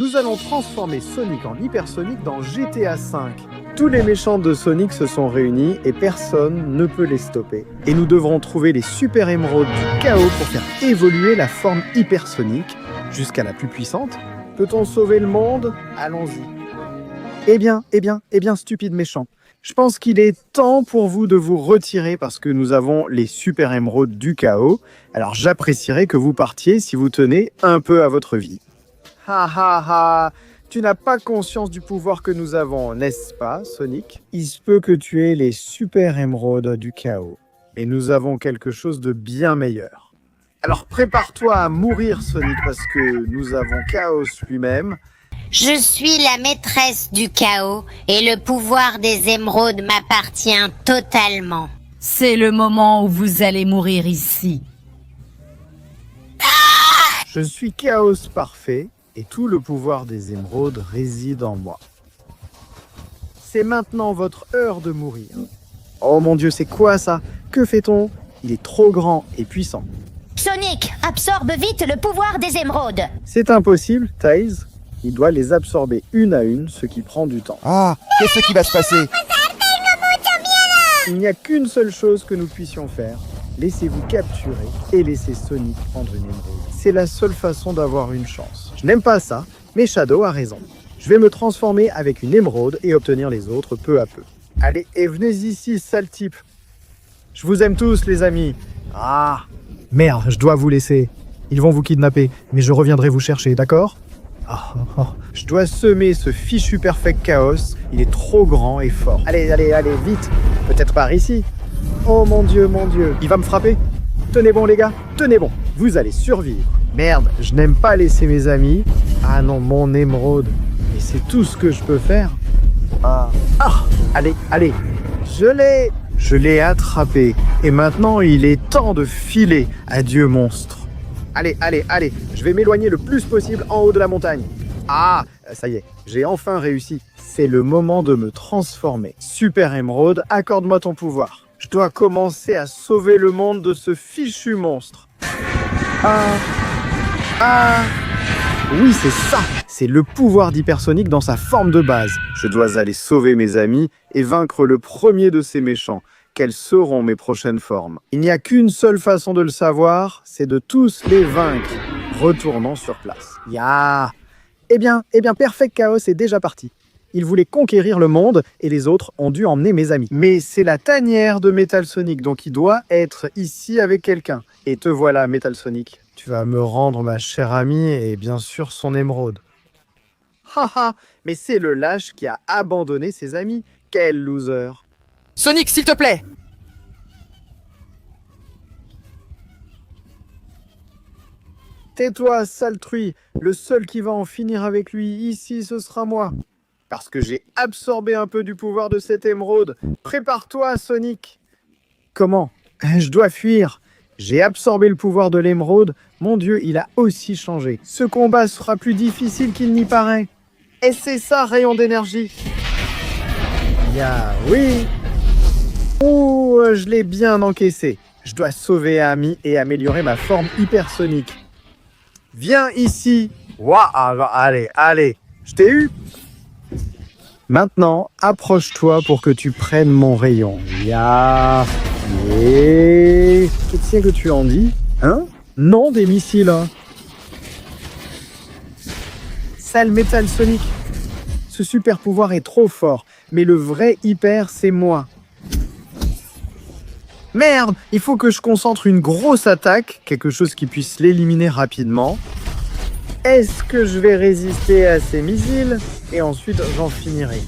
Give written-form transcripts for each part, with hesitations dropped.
Nous allons transformer Sonic en hypersonic dans GTA V. Tous les méchants de Sonic se sont réunis et personne ne peut les stopper. Et nous devrons trouver les super émeraudes du chaos pour faire évoluer la forme hypersonique jusqu'à la plus puissante. Peut-on sauver le monde? Allons-y. Eh bien, stupide méchant. Je pense qu'il est temps pour vous de vous retirer parce que nous avons les super émeraudes du chaos. Alors j'apprécierais que vous partiez si vous tenez un peu à votre vie. Ha ha ha! Tu n'as pas conscience du pouvoir que nous avons, n'est-ce pas, Sonic? Il se peut que tu aies les super émeraudes du chaos. Et nous avons quelque chose de bien meilleur. Alors prépare-toi à mourir, Sonic, parce que nous avons Chaos lui-même. Je suis la maîtresse du chaos et le pouvoir des émeraudes m'appartient totalement. C'est le moment où vous allez mourir ici. Je suis Chaos parfait et tout le pouvoir des émeraudes réside en moi. C'est maintenant votre heure de mourir. Oh mon Dieu, c'est quoi ça? Que fait-on? Il est trop grand et puissant. Sonic, absorbe vite le pouvoir des émeraudes. C'est impossible, Tails. Il doit les absorber une à une, ce qui prend du temps. Ah, qu'est-ce qui va se passer? Il n'y a qu'une seule chose que nous puissions faire. Laissez-vous capturer et laissez Sonic prendre une émeraude. C'est la seule façon d'avoir une chance. Je n'aime pas ça, mais Shadow a raison. Je vais me transformer avec une émeraude et obtenir les autres peu à peu. Allez, et venez ici, sale type. Je vous aime tous, les amis. Ah, merde, je dois vous laisser. Ils vont vous kidnapper, mais je reviendrai vous chercher, d'accord? Je dois semer ce fichu perfect chaos. Il est trop grand et fort. Allez, vite. Peut-être par ici. Oh mon Dieu, il va me frapper. Tenez bon les gars, tenez bon. Vous allez survivre. Merde, je n'aime pas laisser mes amis. Ah non, mon émeraude. Et c'est tout ce que je peux faire. Allez. Je l'ai attrapé. Et maintenant, il est temps de filer. Adieu monstre. Allez, je vais m'éloigner le plus possible en haut de la montagne. Ah, ça y est, j'ai enfin réussi. C'est le moment de me transformer. Super émeraude, accorde-moi ton pouvoir. Je dois commencer à sauver le monde de ce fichu monstre. Oui, c'est ça. C'est le pouvoir d'hypersonique dans sa forme de base. Je dois aller sauver mes amis et vaincre le premier de ces méchants. Quelles seront mes prochaines formes? Il n'y a qu'une seule façon de le savoir, c'est de tous les vaincre. Retournons sur place. Eh bien, Perfect Chaos est déjà parti. Il voulait conquérir le monde et les autres ont dû emmener mes amis. Mais c'est la tanière de Metal Sonic, donc il doit être ici avec quelqu'un. Et te voilà, Metal Sonic. Tu vas me rendre ma chère amie et bien sûr son émeraude. Haha, mais c'est le lâche qui a abandonné ses amis. Quel loser. Sonic, s'il te plaît! Tais-toi, sale truie. Le seul qui va en finir avec lui ici, ce sera moi. Parce que j'ai absorbé un peu du pouvoir de cette émeraude. Prépare-toi, Sonic. Comment? Je dois fuir. J'ai absorbé le pouvoir de l'émeraude. Mon Dieu, il a aussi changé. Ce combat sera plus difficile qu'il n'y paraît. Et c'est ça, rayon d'énergie. Oui. Oh, je l'ai bien encaissé. Je dois sauver Amy et améliorer ma forme hypersonique. Viens ici. Allez. Je t'ai eu. Maintenant, approche-toi pour que tu prennes mon rayon. Qu'est-ce que tu en dis? Hein? Non, des missiles. Sale Metal Sonic. Ce super pouvoir est trop fort, mais le vrai hyper, c'est moi. Merde, il faut que je concentre une grosse attaque, quelque chose qui puisse l'éliminer rapidement. Est-ce que je vais résister à ces missiles? Et ensuite, j'en finirai.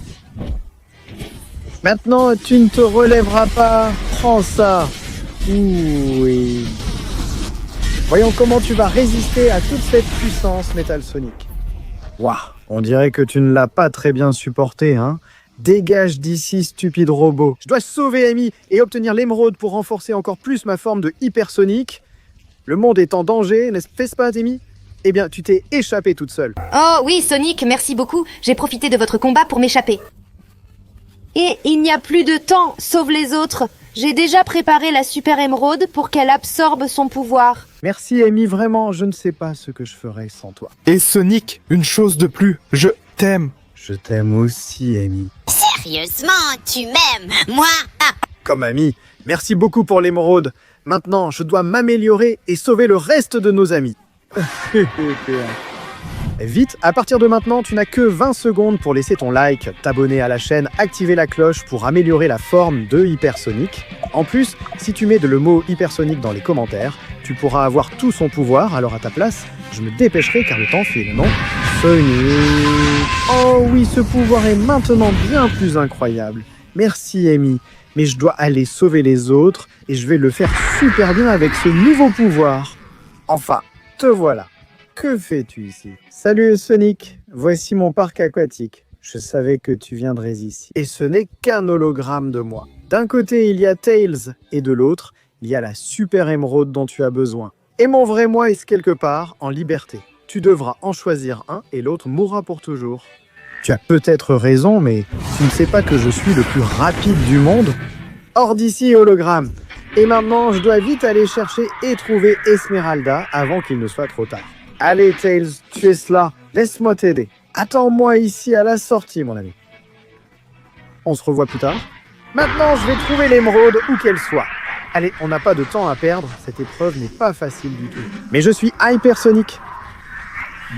Maintenant, tu ne te relèveras pas. Prends ça. Oui. Voyons comment tu vas résister à toute cette puissance, Metal Sonic. Waouh, on dirait que tu ne l'as pas très bien supporté, hein? Dégage d'ici, stupide robot. Je dois sauver Amy et obtenir l'émeraude pour renforcer encore plus ma forme de hypersonique. Le monde est en danger, n'est-ce pas, Amy? Eh bien, tu t'es échappée toute seule. Oh oui, Sonic, merci beaucoup. J'ai profité de votre combat pour m'échapper. Et il n'y a plus de temps, sauve les autres. J'ai déjà préparé la super émeraude pour qu'elle absorbe son pouvoir. Merci Amy, vraiment, je ne sais pas ce que je ferais sans toi. Et Sonic, une chose de plus, je t'aime. Je t'aime aussi Amy. Sérieusement, tu m'aimes, moi? Ah, Comme ami, merci beaucoup pour l'émeraude. Maintenant, je dois m'améliorer et sauver le reste de nos amis. Vite, à partir de maintenant, tu n'as que 20 secondes pour laisser ton like, t'abonner à la chaîne, activer la cloche pour améliorer la forme de Hypersonic. En plus, si tu mets le mot Hypersonic dans les commentaires, tu pourras avoir tout son pouvoir, alors à ta place, je me dépêcherai car le temps file, non? Sonic. Oh oui, ce pouvoir est maintenant bien plus incroyable. Merci Amy, mais je dois aller sauver les autres et je vais le faire super bien avec ce nouveau pouvoir. Enfin, te voilà. Que fais-tu ici? Salut Sonic, voici mon parc aquatique. Je savais que tu viendrais ici. Et ce n'est qu'un hologramme de moi. D'un côté, il y a Tails, et de l'autre, il y a la super émeraude dont tu as besoin. Et mon vrai moi est quelque part en liberté. Tu devras en choisir un et l'autre mourra pour toujours. Tu as peut-être raison, mais tu ne sais pas que je suis le plus rapide du monde? Hors d'ici, hologramme. Et maintenant, je dois vite aller chercher et trouver Esmeralda avant qu'il ne soit trop tard. Allez, Tails, tu es cela. Laisse-moi t'aider. Attends-moi ici à la sortie, mon ami. On se revoit plus tard. Maintenant, je vais trouver l'émeraude où qu'elle soit. Allez, on n'a pas de temps à perdre. Cette épreuve n'est pas facile du tout. Mais je suis Hypersonic.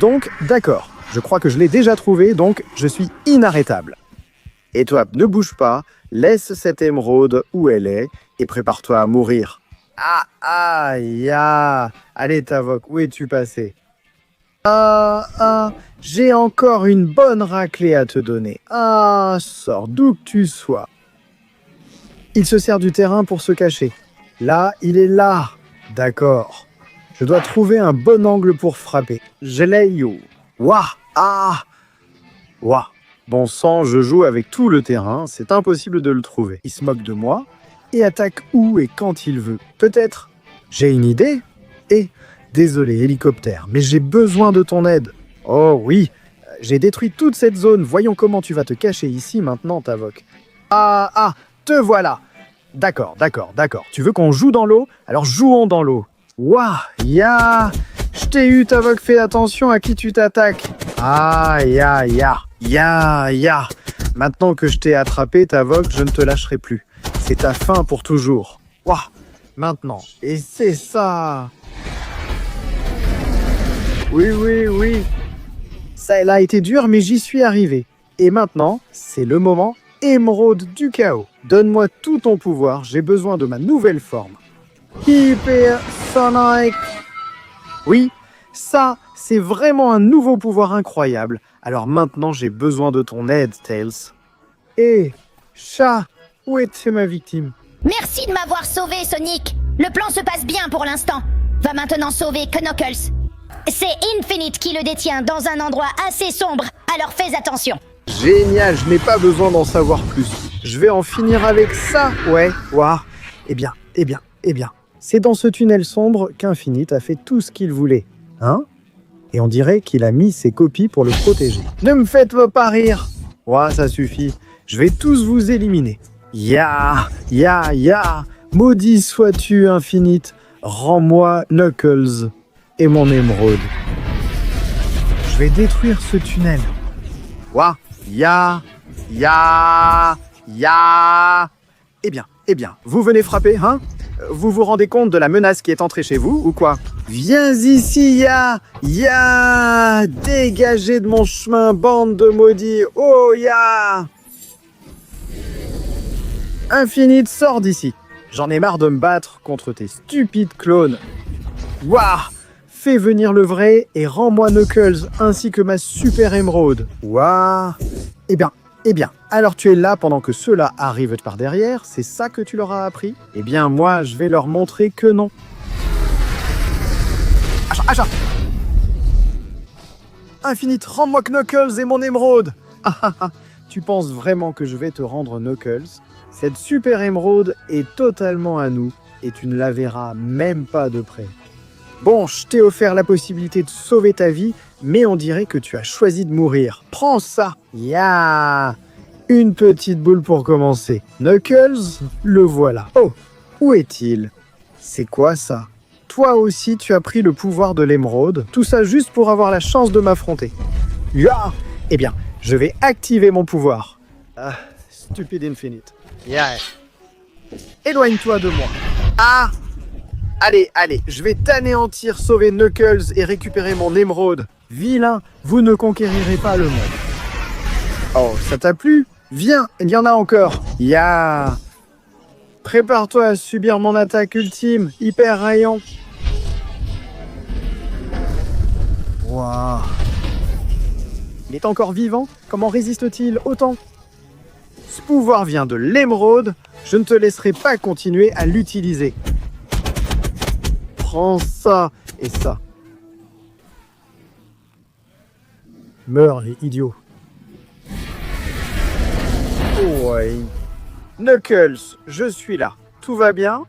Donc, d'accord. Je crois que je l'ai déjà trouvé, donc je suis inarrêtable. Et toi, ne bouge pas. Laisse cette émeraude où elle est et prépare-toi à mourir. Allez, Tavok, où es-tu passé? J'ai encore une bonne raclée à te donner. Sors d'où que tu sois. Il se sert du terrain pour se cacher. Là, il est là. D'accord. Je dois trouver un bon angle pour frapper. Je l'ai eu. Wah! Bon sang, je joue avec tout le terrain. C'est impossible de le trouver. Il se moque de moi et attaque où et quand il veut. Peut-être. J'ai une idée. Désolé, hélicoptère, mais j'ai besoin de ton aide. Oh oui, j'ai détruit toute cette zone. Voyons comment tu vas te cacher ici maintenant, Tavok. Te voilà. D'accord. Tu veux qu'on joue dans l'eau? Alors jouons dans l'eau. Je t'ai eu, Tavok, fais attention à qui tu t'attaques. Maintenant que je t'ai attrapé, Tavok, je ne te lâcherai plus. C'est ta fin pour toujours. Maintenant. Et c'est ça. Oui. Ça, elle a été dur, mais j'y suis arrivé. Et maintenant, c'est le moment émeraude du chaos. Donne-moi tout ton pouvoir, j'ai besoin de ma nouvelle forme. Hypersonic. Oui, ça, c'est vraiment un nouveau pouvoir incroyable. Alors maintenant, j'ai besoin de ton aide, Tails. Chat, où est ma victime? Merci de m'avoir sauvé, Sonic. Le plan se passe bien pour l'instant. Va maintenant sauver Knuckles. C'est Infinite qui le détient dans un endroit assez sombre, alors fais attention. Génial, je n'ai pas besoin d'en savoir plus. Je vais en finir avec ça, ouais. Eh bien. C'est dans ce tunnel sombre qu'Infinite a fait tout ce qu'il voulait. Hein? Et on dirait qu'il a mis ses copies pour le protéger. Ne me faites pas rire. Ça suffit. Je vais tous vous éliminer. Maudit sois-tu, Infinite. Rends-moi Knuckles et mon émeraude. Je vais détruire ce tunnel. Eh bien, vous venez frapper, hein? Vous vous rendez compte de la menace qui est entrée chez vous, ou quoi? Viens ici, Dégagez de mon chemin, bande de maudits. Infinite, sors d'ici. J'en ai marre de me battre contre tes stupides clones. Fais venir le vrai et rends-moi Knuckles ainsi que ma super émeraude. Eh bien, alors tu es là pendant que ceux-là arrivent par derrière, c'est ça que tu leur as appris? Eh bien, moi, je vais leur montrer que non. Achat. Infinite, rends-moi Knuckles et mon émeraude. Tu penses vraiment que je vais te rendre Knuckles? Cette super émeraude est totalement à nous et tu ne la verras même pas de près. Bon, je t'ai offert la possibilité de sauver ta vie, mais on dirait que tu as choisi de mourir. Prends ça. Une petite boule pour commencer. Knuckles, le voilà. Oh, où est-il? C'est quoi ça? Toi aussi, tu as pris le pouvoir de l'émeraude. Tout ça juste pour avoir la chance de m'affronter. Ya! Eh bien, je vais activer mon pouvoir. Ah, stupide Infinite. Ya! Éloigne-toi de moi. Ah! Allez, je vais t'anéantir, sauver Knuckles et récupérer mon émeraude. Vilain, vous ne conquérirez pas le monde. Oh, ça t'a plu? Viens, il y en a encore. Ya! Prépare-toi à subir mon attaque ultime, hyper rayon. Waouh! Il est encore vivant? Comment résiste-t-il autant? Ce pouvoir vient de l'émeraude, je ne te laisserai pas continuer à l'utiliser. Prends ça et ça. Meurs, les idiots. Ouais. Knuckles, je suis là. Tout va bien?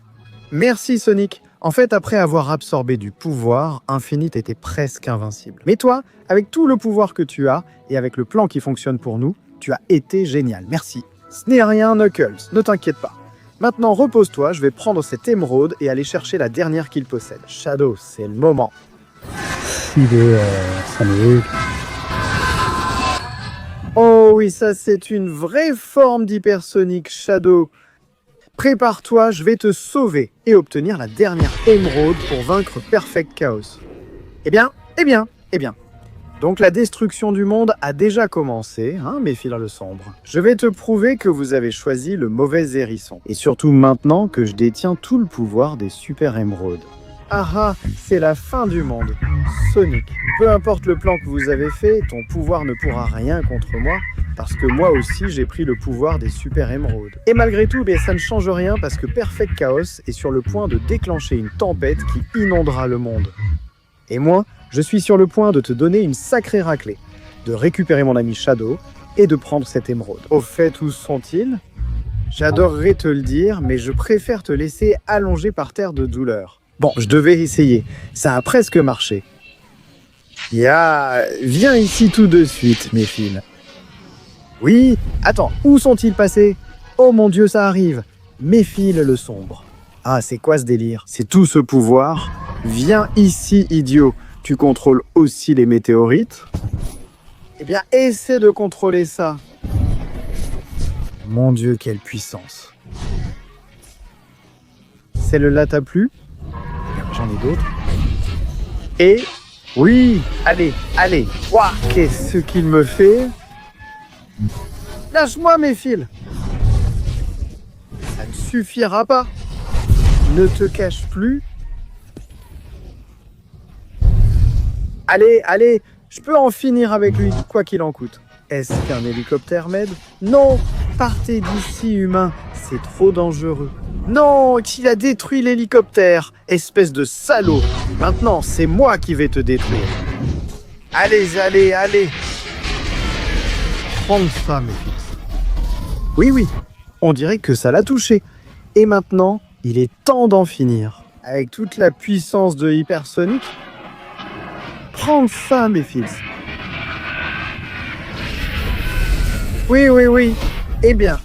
Merci Sonic. En fait, après avoir absorbé du pouvoir, Infinite était presque invincible. Mais toi, avec tout le pouvoir que tu as, et avec le plan qui fonctionne pour nous, tu as été génial. Merci. Ce n'est rien, Knuckles. Ne t'inquiète pas. Maintenant, repose-toi, je vais prendre cette émeraude et aller chercher la dernière qu'il possède. Shadow, c'est le moment. Il est 5 minutes. Oh oui, ça c'est une vraie forme d'hypersonique, Shadow. Prépare-toi, je vais te sauver et obtenir la dernière émeraude pour vaincre Perfect Chaos. Eh bien. Donc la destruction du monde a déjà commencé, hein, mes filles le sombre. Je vais te prouver que vous avez choisi le mauvais hérisson. Et surtout maintenant que je détiens tout le pouvoir des super émeraudes. Ah, c'est la fin du monde. Sonic, peu importe le plan que vous avez fait, ton pouvoir ne pourra rien contre moi, parce que moi aussi j'ai pris le pouvoir des super émeraudes. Et malgré tout, ça ne change rien parce que Perfect Chaos est sur le point de déclencher une tempête qui inondera le monde. Et moi, je suis sur le point de te donner une sacrée raclée, de récupérer mon ami Shadow et de prendre cette émeraude. Au fait, où sont-ils? J'adorerais te le dire, mais je préfère te laisser allongé par terre de douleur. Bon, je devais essayer. Ça a presque marché. Viens ici tout de suite, mes filles. Oui, attends, où sont-ils passés? Oh mon Dieu, ça arrive. Mes filles le sombre. Ah, c'est quoi ce délire? C'est tout ce pouvoir? Viens ici, idiot. Tu contrôles aussi les météorites? Eh bien, essaie de contrôler ça. Mon Dieu, quelle puissance. Celle-là t'a plu? J'en ai d'autres. Et... oui, allez. Ouah, qu'est-ce qu'il me fait? Lâche-moi, mes fils. Ça ne suffira pas. Ne te cache plus. Allez, je peux en finir avec lui, quoi qu'il en coûte. Est-ce qu'un hélicoptère m'aide? Non, partez d'ici, humain, c'est trop dangereux. Non, il a détruit l'hélicoptère, espèce de salaud. Maintenant, c'est moi qui vais te détruire. Allez. Prends ça, mes fils. Oui, on dirait que ça l'a touché. Et maintenant, il est temps d'en finir. Avec toute la puissance de Hypersonic, prends ça, mes fils. Oui. Eh bien,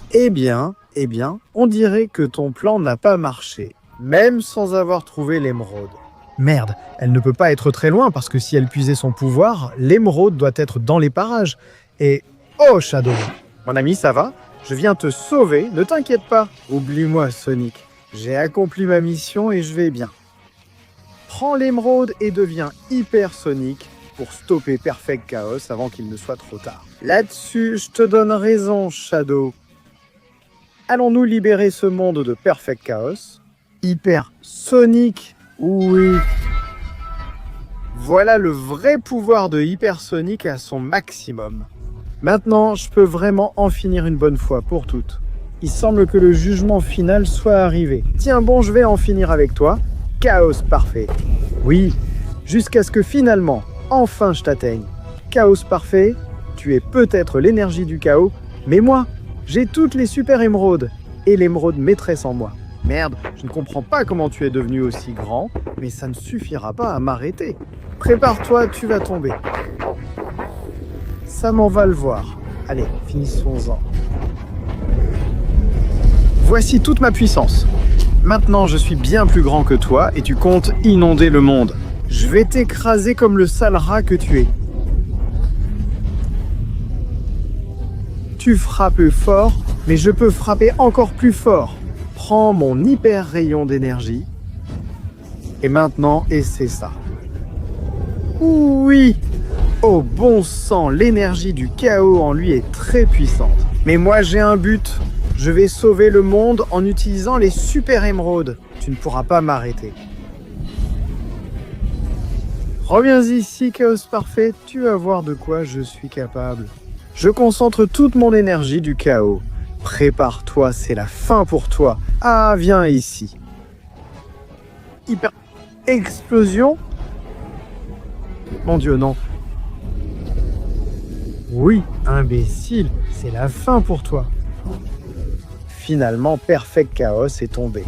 on dirait que ton plan n'a pas marché, même sans avoir trouvé l'émeraude. Merde, elle ne peut pas être très loin parce que si elle puisait son pouvoir, l'émeraude doit être dans les parages. Et... oh, Shadow, mon ami, ça va? Je viens te sauver, ne t'inquiète pas. Oublie-moi, Sonic. J'ai accompli ma mission et je vais bien. Prends l'émeraude et deviens hypersonique pour stopper Perfect Chaos avant qu'il ne soit trop tard. Là-dessus, je te donne raison, Shadow. Allons-nous libérer ce monde de Perfect Chaos? Hypersonique, oui. Voilà le vrai pouvoir de Hypersonic à son maximum. Maintenant, je peux vraiment en finir une bonne fois pour toutes. Il semble que le jugement final soit arrivé. Tiens bon, je vais en finir avec toi. Chaos parfait. Oui, jusqu'à ce que finalement, enfin je t'atteigne. Chaos parfait, tu es peut-être l'énergie du chaos, mais moi, j'ai toutes les super émeraudes et l'émeraude maîtresse en moi. Merde, je ne comprends pas comment tu es devenu aussi grand, mais ça ne suffira pas à m'arrêter. Prépare-toi, tu vas tomber. Ça m'en va le voir. Allez, finissons-en. Voici toute ma puissance. Maintenant, je suis bien plus grand que toi et tu comptes inonder le monde. Je vais t'écraser comme le sale rat que tu es. Tu frappes fort, mais je peux frapper encore plus fort. Prends mon hyper rayon d'énergie. Et maintenant, essaie ça. Oui! Oh bon sang, l'énergie du chaos en lui est très puissante. Mais moi j'ai un but. Je vais sauver le monde en utilisant les super émeraudes. Tu ne pourras pas m'arrêter. Reviens ici, Chaos Parfait. Tu vas voir de quoi je suis capable. Je concentre toute mon énergie du chaos. Prépare-toi, c'est la fin pour toi. Ah, viens ici. Hyper... Explosion? Mon Dieu, non. Oui, imbécile, c'est la fin pour toi. Finalement, Perfect Chaos est tombé.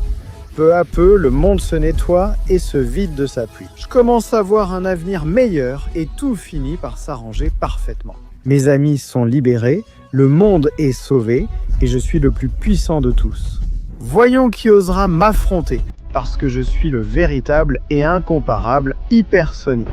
Peu à peu, le monde se nettoie et se vide de sa pluie. Je commence à voir un avenir meilleur et tout finit par s'arranger parfaitement. Mes amis sont libérés, le monde est sauvé et je suis le plus puissant de tous. Voyons qui osera m'affronter, parce que je suis le véritable et incomparable Hypersonic.